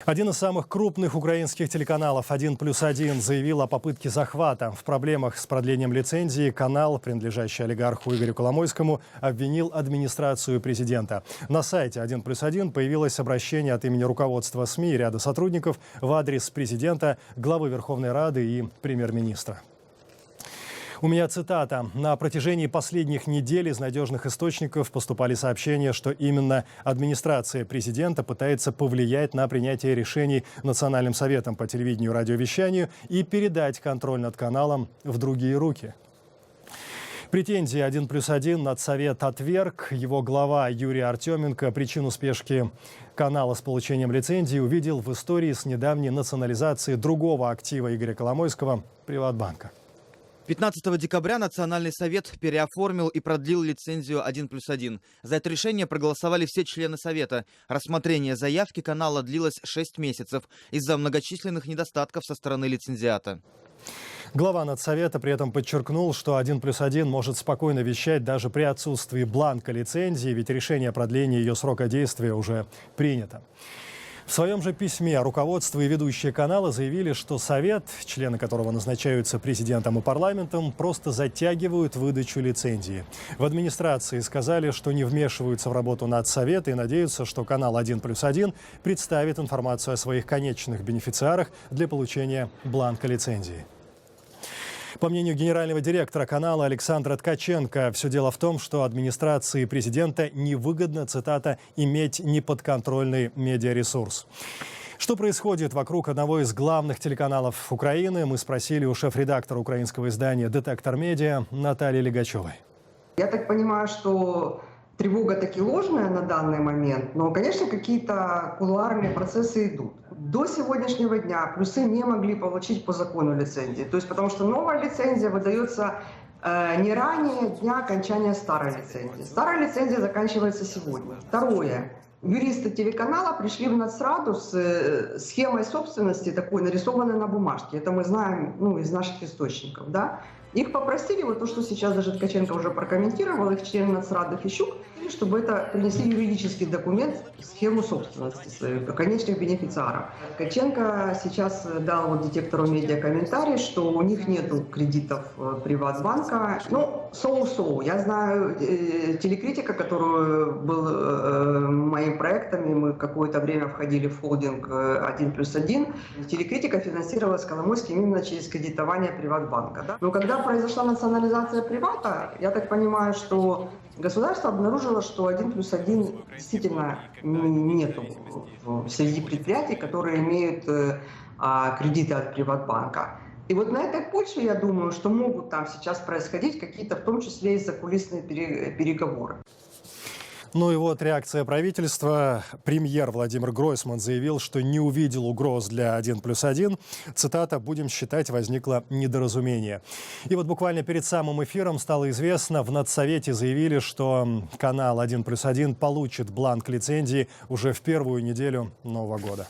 Один из самых крупных украинских телеканалов «1+1» заявил о попытке захвата. В проблемах с продлением лицензии канал, принадлежащий олигарху Игорю Коломойскому, обвинил администрацию президента. На сайте «1+1» появилось обращение от имени руководства СМИ и ряда сотрудников в адрес президента, главы Верховной Рады и премьер-министра. У меня цитата. «На протяжении последних недель из надежных источников поступали сообщения, что именно администрация президента пытается повлиять на принятие решений Национальным советом по телевидению и радиовещанию и передать контроль над каналом в другие руки». Претензии «1+1» Надсовет отверг. Его глава Юрий Артеменко причину спешки канала с получением лицензии увидел в истории с недавней национализацией другого актива Игоря Коломойского – «Приватбанка». 15 декабря Национальный совет переоформил и продлил лицензию 1+1. За это решение проголосовали все члены совета. Рассмотрение заявки канала длилось 6 месяцев из-за многочисленных недостатков со стороны лицензиата. Глава Надсовета при этом подчеркнул, что 1+1 может спокойно вещать даже при отсутствии бланка лицензии, ведь решение о продлении ее срока действия уже принято. В своем же письме руководство и ведущие канала заявили, что Совет, члены которого назначаются президентом и парламентом, просто затягивают выдачу лицензии. В администрации сказали, что не вмешиваются в работу Надсовета и надеются, что канал 1+1 представит информацию о своих конечных бенефициарах для получения бланка лицензии. По мнению генерального директора канала Александра Ткаченко, все дело в том, что администрации президента невыгодно, цитата, «иметь неподконтрольный медиаресурс». Что происходит вокруг одного из главных телеканалов Украины, мы спросили у шеф-редактора украинского издания «Детектор Медиа» Натальи Легачевой. Я так понимаю, что тревога таки ложная на данный момент, но, конечно, какие-то кулуарные процессы идут. До сегодняшнего дня плюсы не могли получить по закону лицензии, то есть потому что новая лицензия выдается не ранее дня окончания старой лицензии. Старая лицензия заканчивается сегодня. Второе. Юристы телеканала пришли в Нацраду с схемой собственности, такой нарисованной на бумажке. Это мы знаем из наших источников. Да? Их попросили, вот то, что сейчас даже Ткаченко уже прокомментировал, их член Нацрады Фищук, чтобы это принесли юридический документ, схему собственности своих конечных бенефициаров. Ткаченко сейчас дал вот детектору медиа комментарий, что у них нету кредитов Приватбанка. Соу-соу. Я знаю телекритика, которую был моим проектом, и мы какое-то время входили в холдинг 1+1. Телекритика финансировалась Коломойским именно через кредитование Приватбанка. Да? Но когда произошла национализация Привата, я так понимаю, что государство обнаружило, что 1+1 действительно нету среди предприятий, которые имеют кредиты от Приватбанка. И вот на этой почве, я думаю, что могут там сейчас происходить какие-то, в том числе и закулисные переговоры. Ну и вот реакция правительства. Премьер Владимир Гройсман заявил, что не увидел угроз для 1+1. Цитата: «Будем считать, возникло недоразумение». И вот буквально перед самым эфиром стало известно, в Надсовете заявили, что канал 1+1 получит бланк лицензии уже в первую неделю Нового года.